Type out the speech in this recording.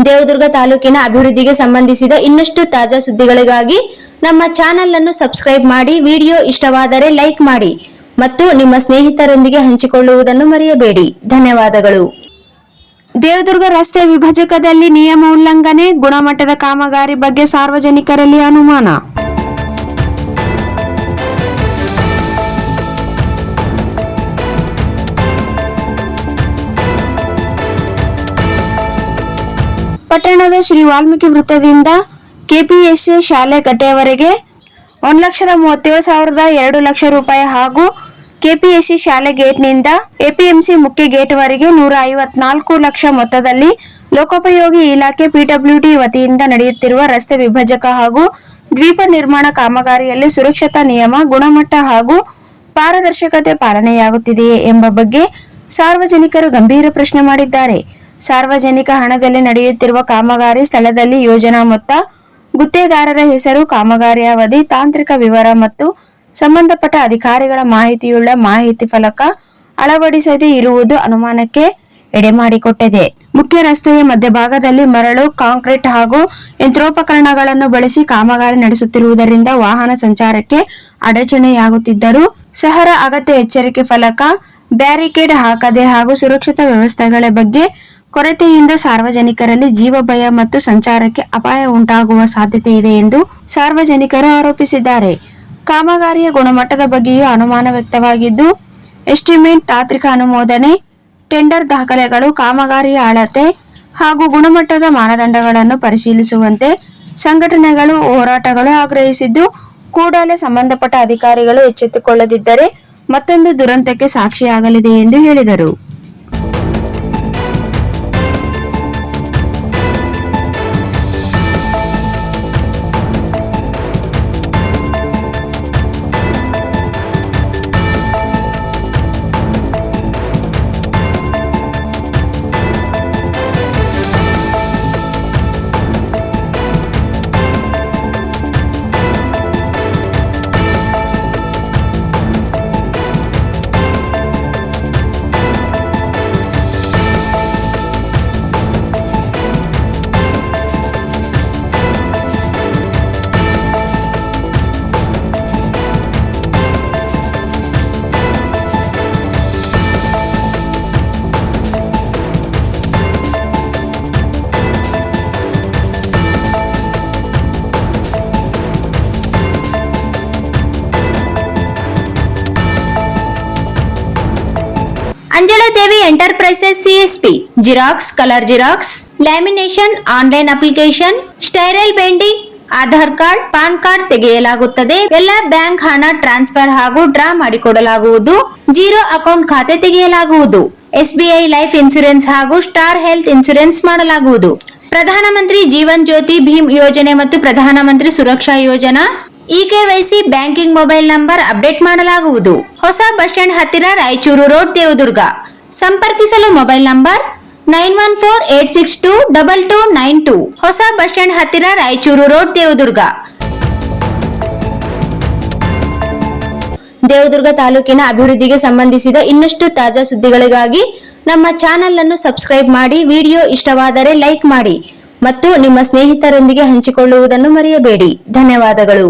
ದೇವದುರ್ಗ ತಾಲೂಕಿನ ಅಭಿವೃದ್ಧಿಗೆ ಸಂಬಂಧಿಸಿದ ಇನ್ನಷ್ಟು ತಾಜಾ ಸುದ್ದಿಗಳಿಗಾಗಿ ನಮ್ಮ ಚಾನೆಲ್ ಅನ್ನು ಸಬ್ಸ್ಕ್ರೈಬ್ ಮಾಡಿ. ವಿಡಿಯೋ ಇಷ್ಟವಾದರೆ ಲೈಕ್ ಮಾಡಿ ಮತ್ತು ನಿಮ್ಮ ಸ್ನೇಹಿತರೊಂದಿಗೆ ಹಂಚಿಕೊಳ್ಳುವುದನ್ನು ಮರೆಯಬೇಡಿ. ಧನ್ಯವಾದಗಳು. ದೇವದುರ್ಗ ರಸ್ತೆ ವಿಭಜಕದಲ್ಲಿ ನಿಯಮ ಉಲ್ಲಂಘನೆ, ಗುಣಮಟ್ಟದ ಕಾಮಗಾರಿ ಬಗ್ಗೆ ಸಾರ್ವಜನಿಕರಲ್ಲಿ ಅನುಮಾನ. ಪಟ್ಟಣದ ಶ್ರೀ ವಾಲ್ಮೀಕಿ ವೃತ್ತದಿಂದ ಕೆಪಿಎಸ್ಸಿ ಶಾಲೆ ಕಟ್ಟೆಯವರೆಗೆ 1,37,2 ಲಕ್ಷ ರೂಪಾಯಿ ಹಾಗೂ ಕೆಪಿಎಸ್ಸಿ ಶಾಲೆ ಗೇಟ್ನಿಂದ ಎಪಿಎಂಸಿ ಮುಖ್ಯ ಗೇಟ್ವರೆಗೆ 154 ಲಕ್ಷ ಮೊತ್ತದಲ್ಲಿ ಲೋಕೋಪಯೋಗಿ ಇಲಾಖೆ ಪಿಡಬ್ಲ್ಯೂಡಿ ವತಿಯಿಂದ ನಡೆಯುತ್ತಿರುವ ರಸ್ತೆ ವಿಭಜಕ ಹಾಗೂ ದ್ವೀಪ ನಿರ್ಮಾಣ ಕಾಮಗಾರಿಯಲ್ಲಿ ಸುರಕ್ಷತಾ ನಿಯಮ, ಗುಣಮಟ್ಟ ಹಾಗೂ ಪಾರದರ್ಶಕತೆ ಪಾಲನೆಯಾಗುತ್ತಿದೆಯೇ ಎಂಬ ಬಗ್ಗೆ ಸಾರ್ವಜನಿಕರು ಗಂಭೀರ ಪ್ರಶ್ನೆ ಮಾಡಿದ್ದಾರೆ. ಸಾರ್ವಜನಿಕ ಹಣದಲ್ಲಿ ನಡೆಯುತ್ತಿರುವ ಕಾಮಗಾರಿ ಸ್ಥಳದಲ್ಲಿ ಯೋಜನಾ ಮೊತ್ತ, ಗುತ್ತೇದಾರರ ಹೆಸರು, ಕಾಮಗಾರಿ ಅವಧಿ, ತಾಂತ್ರಿಕ ವಿವರ ಮತ್ತು ಸಂಬಂಧಪಟ್ಟ ಅಧಿಕಾರಿಗಳ ಮಾಹಿತಿಯುಳ್ಳ ಮಾಹಿತಿ ಫಲಕ ಅಳವಡಿಸದೇ ಇರುವುದು ಅನುಮಾನಕ್ಕೆ ಎಡೆಮಾಡಿಕೊಟ್ಟಿದೆ. ಮುಖ್ಯ ರಸ್ತೆಯ ಮಧ್ಯಭಾಗದಲ್ಲಿ ಮರಳು, ಕಾಂಕ್ರೀಟ್ ಹಾಗೂ ಯಂತ್ರೋಪಕರಣಗಳನ್ನು ಬಳಸಿ ಕಾಮಗಾರಿ ನಡೆಸುತ್ತಿರುವುದರಿಂದ ವಾಹನ ಸಂಚಾರಕ್ಕೆ ಅಡಚಣೆಯಾಗುತ್ತಿದ್ದರೂ ಸಹರ ಅಗತ್ಯ ಎಚ್ಚರಿಕೆ ಫಲಕ, ಬ್ಯಾರಿಕೇಡ್ ಹಾಕದೆ ಹಾಗೂ ಸುರಕ್ಷತಾ ವ್ಯವಸ್ಥೆಗಳ ಬಗ್ಗೆ ಕೊರತೆಯಿಂದ ಸಾರ್ವಜನಿಕರಲ್ಲಿ ಜೀವ ಭಯ ಮತ್ತು ಸಂಚಾರಕ್ಕೆ ಅಪಾಯ ಉಂಟಾಗುವ ಸಾಧ್ಯತೆ ಇದೆ ಎಂದು ಸಾರ್ವಜನಿಕರು ಆರೋಪಿಸಿದ್ದಾರೆ. ಕಾಮಗಾರಿಯ ಗುಣಮಟ್ಟದ ಬಗ್ಗೆಯೂ ಅನುಮಾನ ವ್ಯಕ್ತವಾಗಿದ್ದು, ಎಸ್ಟಿಮೇಟ್, ತಾಂತ್ರಿಕ ಅನುಮೋದನೆ, ಟೆಂಡರ್ ದಾಖಲೆಗಳು, ಕಾಮಗಾರಿಯ ಅಳತೆ ಹಾಗೂ ಗುಣಮಟ್ಟದ ಮಾನದಂಡಗಳನ್ನು ಪರಿಶೀಲಿಸುವಂತೆ ಸಂಘಟನೆಗಳು, ಹೋರಾಟಗಳು ಆಗ್ರಹಿಸಿದ್ದು, ಕೂಡಲೇ ಸಂಬಂಧಪಟ್ಟ ಅಧಿಕಾರಿಗಳು ಎಚ್ಚೆತ್ತುಕೊಳ್ಳದಿದ್ದರೆ ಮತ್ತೊಂದು ದುರಂತಕ್ಕೆ ಸಾಕ್ಷಿಯಾಗಲಿದೆ ಎಂದು ಹೇಳಿದರು. Anjaladevi enterprises CSP xerox, colour xerox, lamination, online application, spiral binding, Aadhaar card, PAN card ತೆಗೆಯಲಾಗುತ್ತದೆ. ಎಲ್ಲ ಬ್ಯಾಂಕ್ ಹಣ ಟ್ರಾನ್ಸ್ಫರ್ ಹಾಗೂ ಡ್ರಾ ಮಾಡಿಕೊಡಲಾಗುವುದು. ಜೀರೋ ಅಕೌಂಟ್ ಖಾತೆ ತೆಗೆಯಲಾಗುವುದು. ಎಸ್ಬಿಐ ಲೈಫ್ ಇನ್ಸೂರೆನ್ಸ್ ಹಾಗೂ ಸ್ಟಾರ್ ಹೆಲ್ತ್ ಇನ್ಸೂರೆನ್ಸ್ ಮಾಡಲಾಗುವುದು. ಪ್ರಧಾನಮಂತ್ರಿ ಜೀವನ್ ಜ್ಯೋತಿ ಭೀಮ್ ಯೋಜನೆ ಮತ್ತು ಪ್ರಧಾನಮಂತ್ರಿ ಸುರಕ್ಷಾ ಯೋಜನಾ eKYC banking mobile number update ಮಾಡಲಾಗುವುದು. ಹೊಸ ಬಸ್ ಸ್ಟ್ಯಾಂಡ್ ಹತ್ತಿರ, ರಾಯಚೂರು ರೋಡ್, ದೇವದುರ್ಗ. ಸಂಪರ್ಕಿಸಲು ಮೊಬೈಲ್ ನಂಬರ್ 9148622292. ಹೊಸ ಬಸ್ ಸ್ಟ್ಯಾಂಡ್ ಹತ್ತಿರ, ರಾಯಚೂರು ರೋಡ್, ದೇವದುರ್ಗ. ದೇವದುರ್ಗ ತಾಲೂಕಿನ ಅಭಿವೃದ್ಧಿಗೆ ಸಂಬಂಧಿಸಿದ ಇನ್ನಷ್ಟು ತಾಜಾ ಸುದ್ದಿಗಳಿಗಾಗಿ ನಮ್ಮ ಚಾನೆಲ್ ಅನ್ನು ಸಬ್ಸ್ಕ್ರೈಬ್ ಮಾಡಿ. ವಿಡಿಯೋ ಇಷ್ಟವಾದರೆ ಲೈಕ್ ಮಾಡಿ ಮತ್ತು ನಿಮ್ಮ ಸ್ನೇಹಿತರೊಂದಿಗೆ ಹಂಚಿಕೊಳ್ಳುವುದನ್ನು ಮರೆಯಬೇಡಿ. ಧನ್ಯವಾದಗಳು.